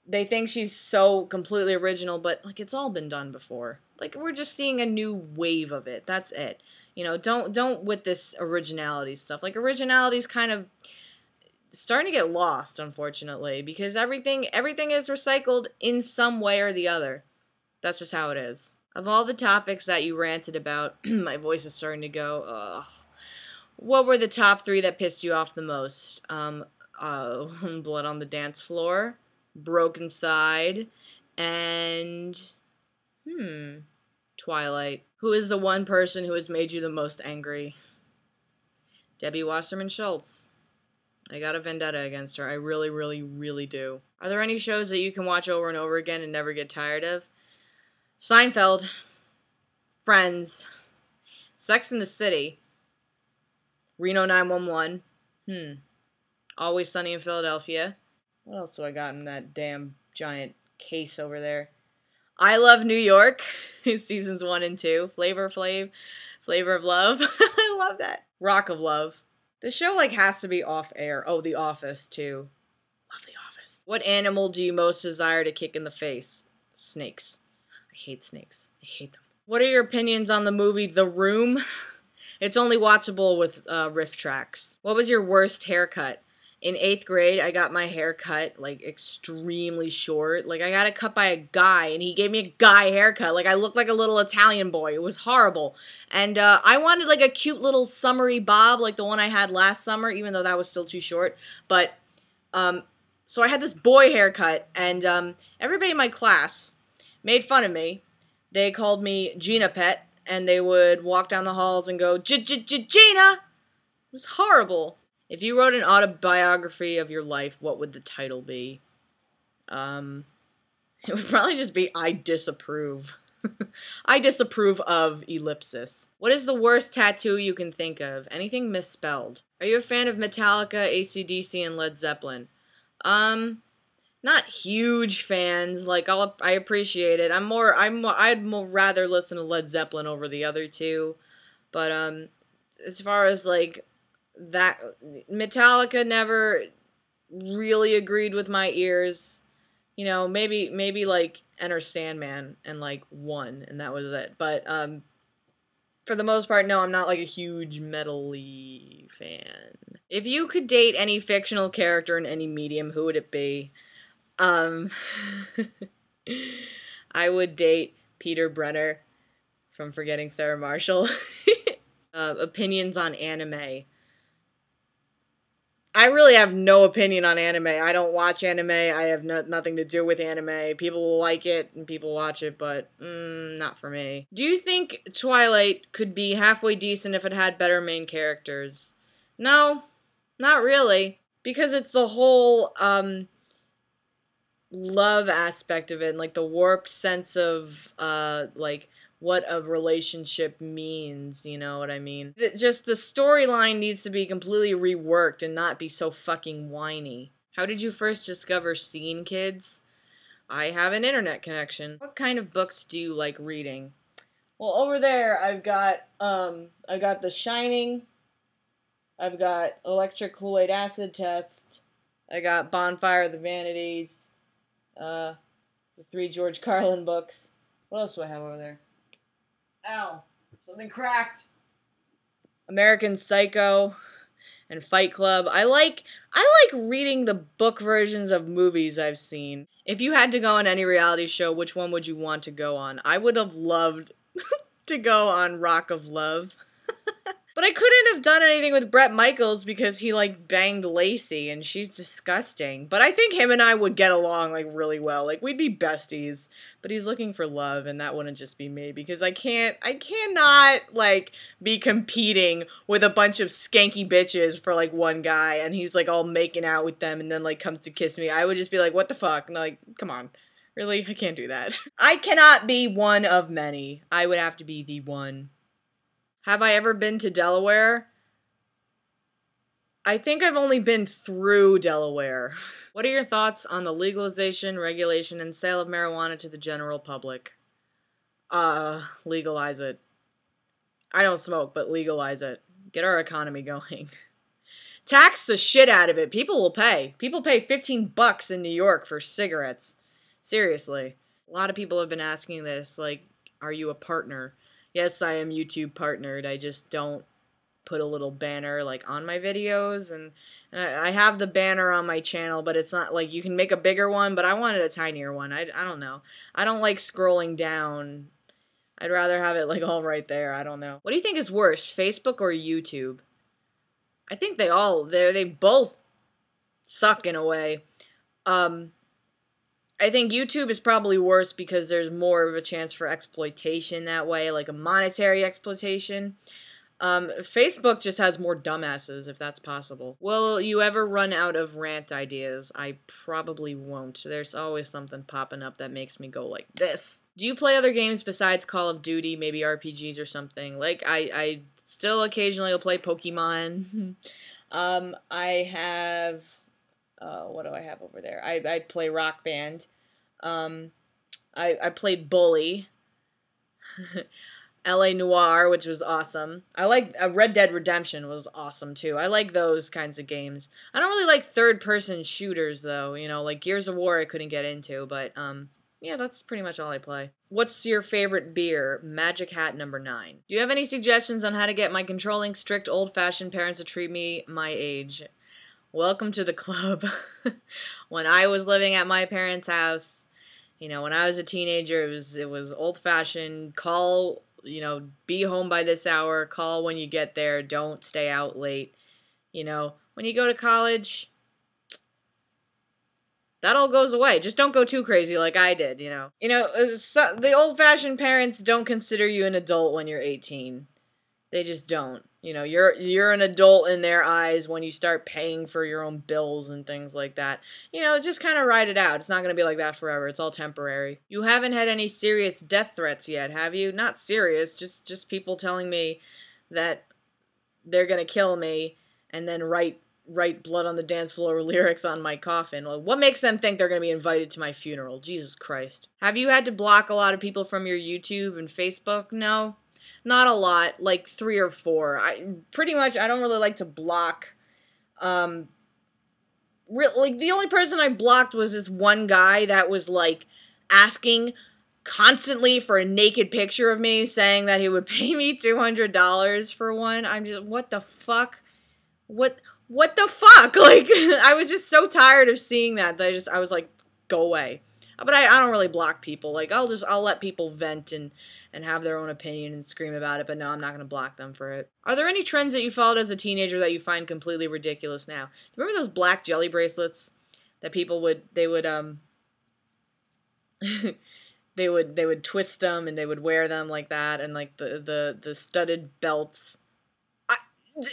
S1: they think she's so completely original, but like it's all been done before. Like we're just seeing a new wave of it. That's it. Don't with this originality stuff. Like originality's kind of starting to get lost, unfortunately, because everything is recycled in some way or the other. That's just how it is. Of all the topics that you ranted about, my voice is starting to go, ugh. What were the top 3 that pissed you off the most? Blood on the Dance Floor, Broken Side, and Twilight. Who is the one person who has made you the most angry? Debbie Wasserman Schultz. I got a vendetta against her. I really, really, really do. Are there any shows that you can watch over and over again and never get tired of? Seinfeld. Friends. Sex and the City. Reno 911. Always Sunny in Philadelphia. What else do I got in that damn giant case over there? I Love New York. Seasons 1 and 2. Flavor of Love. I love that. Rock of Love. The show, has to be off air. Oh, The Office, too. Love The Office. What animal do you most desire to kick in the face? Snakes. I hate snakes. I hate them. What are your opinions on the movie The Room? It's only watchable with riff tracks. What was your worst haircut? In 8th grade, I got my hair cut, extremely short. I got it cut by a guy, and he gave me a guy haircut. I looked like a little Italian boy. It was horrible. And I wanted, a cute little summery bob, like the one I had last summer, even though that was still too short. But, so I had this boy haircut, and everybody in my class made fun of me. They called me Gina Pet, and they would walk down the halls and go, Gina! It was horrible. If you wrote an autobiography of your life, what would the title be? It would probably just be I Disapprove. I disapprove of ellipsis. What is the worst tattoo you can think of? Anything misspelled? Are you a fan of Metallica, AC/DC, and Led Zeppelin? Not huge fans. I appreciate it. I'd more rather listen to Led Zeppelin over the other two. But as far as that, Metallica never really agreed with my ears. Maybe Enter Sandman and one, and that was it. But for the most part, no, I'm not a huge metal-y fan. If you could date any fictional character in any medium, who would it be? I would date Peter Brenner from Forgetting Sarah Marshall. Opinions on anime. I really have no opinion on anime. I don't watch anime. I have nothing to do with anime. People will like it and people watch it, but not for me. Do you think Twilight could be halfway decent if it had better main characters? No, not really. Because it's the whole love aspect of it and the warped sense of what a relationship means, you know what I mean? Just the storyline needs to be completely reworked and not be so fucking whiny. How did you first discover Scene Kids? I have an internet connection. What kind of books do you like reading? Well, over there I've got The Shining. I've got Electric Kool-Aid Acid Test. I got Bonfire of the Vanities. The 3 George Carlin books. What else do I have over there? Ow. Something cracked. American Psycho and Fight Club. I like reading the book versions of movies I've seen. If you had to go on any reality show, which one would you want to go on? I would have loved to go on Rock of Love. But I couldn't have done anything with Bret Michaels because he, like, banged Lacey, and she's disgusting. But I think him and I would get along, like, really well. Like, we'd be besties. But he's looking for love, and that wouldn't just be me, because I cannot, like, be competing with a bunch of skanky bitches for, like, one guy, and he's, like, all making out with them, and then, like, comes to kiss me. I would just be like, what the fuck? And, like, come on. Really? I can't do that. I cannot be one of many. I would have to be the one. Have I ever been to Delaware? I think I've only been through Delaware. What are your thoughts on the legalization, regulation, and sale of marijuana to the general public? Legalize it. I don't smoke, but legalize it. Get our economy going. Tax the shit out of it. People will pay. People pay $15 in New York for cigarettes. Seriously. A lot of people have been asking this, like, are you a partner? Yes, I am YouTube partnered. I just don't put a little banner, like, on my videos. And I have the banner on my channel, but it's not, like, you can make a bigger one, but I wanted a tinier one. I don't know. I don't like scrolling down. I'd rather have it, like, all right there. I don't know. What do you think is worse, Facebook or YouTube? I think they both suck in a way. I think YouTube is probably worse because there's more of a chance for exploitation that way, like a monetary exploitation. Facebook just has more dumbasses, if that's possible. Will you ever run out of rant ideas? I probably won't. There's always something popping up that makes me go like this. Do you play other games besides Call of Duty, maybe RPGs or something? Like, I still occasionally will play Pokemon. I have... what do I have over there? I play Rock Band. I played Bully. LA Noire, which was awesome. I like Red Dead Redemption was awesome too. I like those kinds of games. I don't really like third-person shooters though. You know, like Gears of War I couldn't get into, but yeah, that's pretty much all I play. What's your favorite beer? Magic Hat number 9. Do you have any suggestions on how to get my controlling, strict, old-fashioned parents to treat me my age? Welcome to the club. When I was living at my parents' house, you know, when I was a teenager, it was old-fashioned. Call, you know, be home by this hour. Call when you get there. Don't stay out late. You know, when you go to college, that all goes away. Just don't go too crazy like I did, you know. You know, the old-fashioned parents don't consider you an adult when you're 18. They just don't. You know, you're an adult in their eyes when you start paying for your own bills and things like that. You know, just kind of ride it out. It's not going to be like that forever. It's all temporary. You haven't had any serious death threats yet, have you? Not serious, just people telling me that they're going to kill me and then write blood on the dance floor lyrics on my coffin. Well, what makes them think they're going to be invited to my funeral? Jesus Christ. Have you had to block a lot of people from your YouTube and Facebook? No. Not a lot, like 3 or 4. I don't really like to block. Like the only person I blocked was this one guy that was like asking constantly for a naked picture of me, saying that he would pay me $200 for one. I'm just, what the fuck? What the fuck? Like, I was just so tired of seeing that I was like, go away. But I don't really block people. Like, I'll let people vent and have their own opinion and scream about it, but no, I'm not going to block them for it. Are there any trends that you followed as a teenager that you find completely ridiculous now? Do you remember those black jelly bracelets that people would they would twist them and they would wear them like that, and like the studded belts?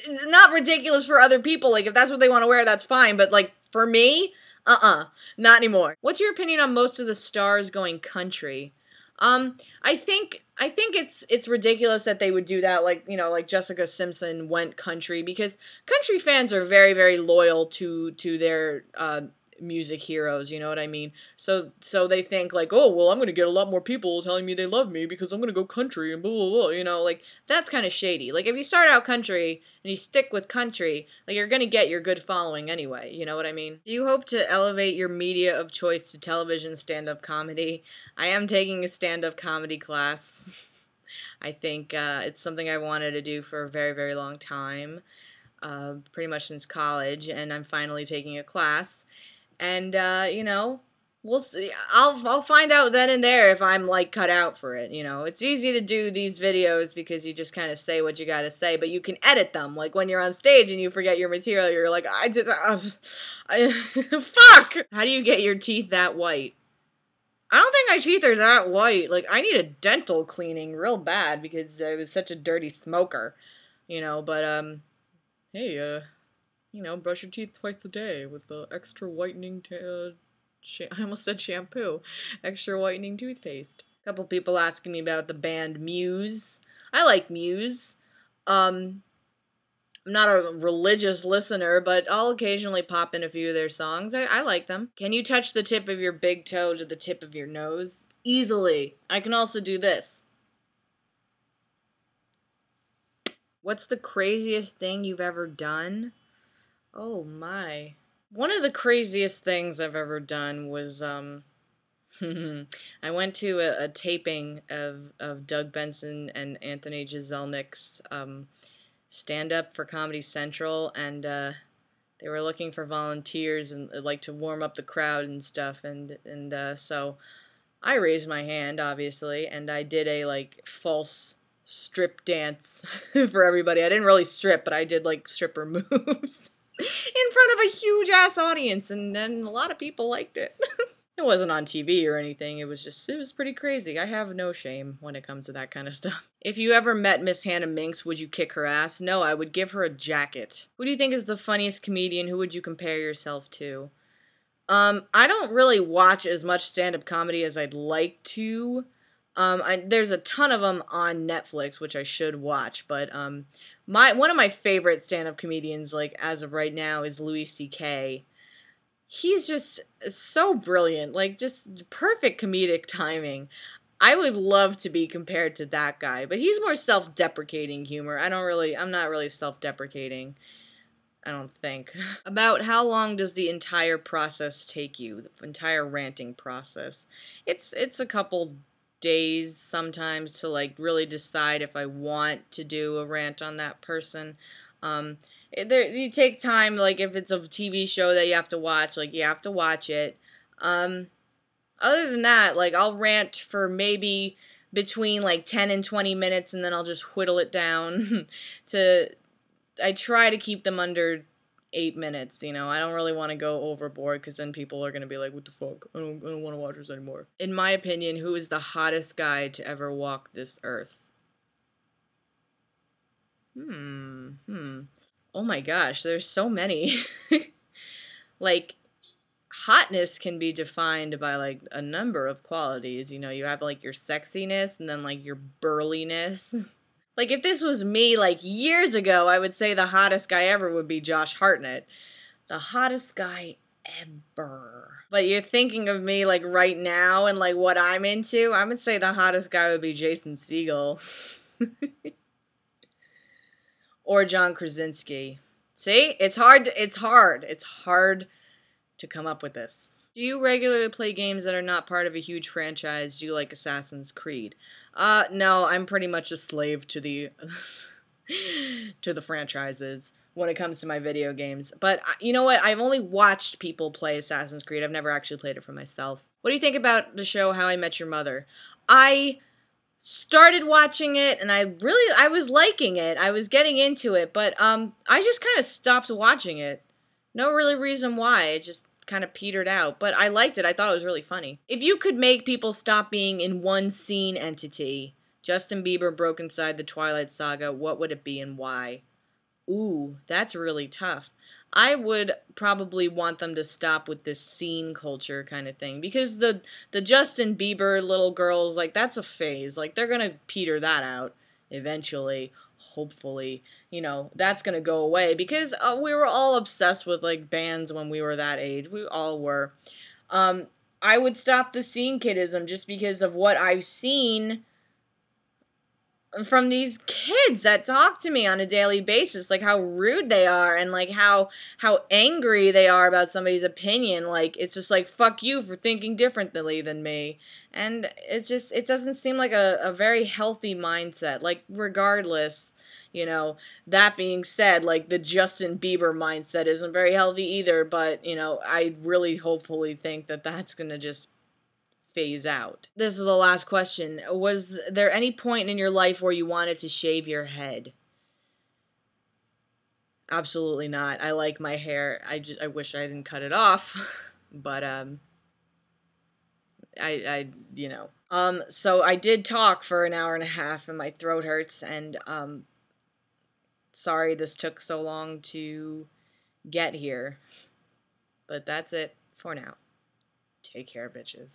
S1: Not ridiculous for other people. Like, if that's what they want to wear, that's fine, but like for me, not anymore. What's your opinion on most of the stars going country? I think it's ridiculous that they would do that, like, you know, like Jessica Simpson went country, because country fans are very, very loyal to their music heroes, you know what I mean? So they think like, oh, well, I'm going to get a lot more people telling me they love me because I'm going to go country and blah, blah, blah, you know, like, that's kind of shady. Like, if you start out country and you stick with country, like, you're going to get your good following anyway, you know what I mean? Do you hope to elevate your media of choice to television stand-up comedy? I am taking a stand-up comedy class. I think it's something I wanted to do for a very, very long time, pretty much since college, and I'm finally taking a class. And, you know, We'll see. I'll find out then and there if I'm like cut out for it. It's easy to do these videos because you just kind of say what you gotta say, but you can edit them. Like when you're on stage and you forget your material, you're like, fuck. How do you get your teeth that white? I don't think my teeth are that white. Like I need a dental cleaning real bad because I was such a dirty smoker, But hey, brush your teeth twice a day with the extra whitening. I almost said shampoo. Extra whitening toothpaste. A couple people asking me about the band Muse. I like Muse. I'm not a religious listener, but I'll occasionally pop in a few of their songs. I like them. Can you touch the tip of your big toe to the tip of your nose? Easily. I can also do this. What's the craziest thing you've ever done? Oh my. One of the craziest things I've ever done was, I went to a taping of Doug Benson and Anthony Jeselnik's stand-up for Comedy Central, and they were looking for volunteers and like to warm up the crowd and stuff, and so I raised my hand, obviously, and I did a like false strip dance for everybody. I didn't really strip, but I did like stripper moves. In front of a huge ass audience, and then a lot of people liked it. It wasn't on TV or anything. It was pretty crazy. I have no shame when it comes to that kind of stuff. If you ever met Miss Hannah Minks, would you kick her ass? No, I would give her a jacket. Who do you think is the funniest comedian? Who would you compare yourself to? I don't really watch as much stand-up comedy as I'd like to. There's a ton of them on Netflix, which I should watch, but one of my favorite stand-up comedians, like as of right now, is Louis C.K. He's just so brilliant, like just perfect comedic timing. I would love to be compared to that guy, but he's more self-deprecating humor. I'm not really self-deprecating. I don't think. About how long does the entire process take you? The entire ranting process. It's a couple days sometimes to like really decide if I want to do a rant on that person. You take time, like if it's a TV show that you have to watch, like you have to watch it. Other than that, like I'll rant for maybe between like 10 and 20 minutes, and then I'll just whittle it down I try to keep them under 8 minutes, I don't really want to go overboard, because then people are going to be like, what the fuck, I don't want to watch this anymore. In my opinion, who is the hottest guy to ever walk this earth? Oh my gosh, there's so many. Like, hotness can be defined by, like, a number of qualities, you have, like, your sexiness, and then, like, your burliness. Like, if this was me, like, years ago, I would say the hottest guy ever would be Josh Hartnett. The hottest guy ever. But you're thinking of me, like, right now and, like, what I'm into? I would say the hottest guy would be Jason Segel. Or John Krasinski. See? It's hard to come up with this. Do you regularly play games that are not part of a huge franchise? Do you like Assassin's Creed? No, I'm pretty much a slave to the to the franchises when it comes to my video games. But you know what? I've only watched people play Assassin's Creed. I've never actually played it for myself. What do you think about the show How I Met Your Mother? I started watching it, and I was liking it. I was getting into it, but I just kind of stopped watching it. No really reason why. It just kind of petered out, but I liked it. I thought it was really funny. If you could make people stop being in one scene entity, Justin Bieber broke inside the Twilight Saga, what would it be and why? Ooh, that's really tough. I would probably want them to stop with this scene culture kind of thing, because the Justin Bieber little girls, like, that's a phase. Like, they're gonna peter that out eventually. Hopefully, that's gonna go away, because we were all obsessed with, like, bands when we were that age. We all were. I would stop the scene kidism just because of what I've seen from these kids that talk to me on a daily basis, like how rude they are, and like how angry they are about somebody's opinion. Like, it's just like, fuck you for thinking differently than me. And it doesn't seem like a very healthy mindset. Like, regardless, You know, that being said, like, the Justin Bieber mindset isn't very healthy either, but, you know, I really hopefully think that that's gonna just phase out. This is the last question. Was there any point in your life where you wanted to shave your head? Absolutely not. I like my hair. I wish I didn't cut it off. But you know. So I did talk for an hour and a half and my throat hurts, and sorry this took so long to get here. But that's it for now. Take care, bitches.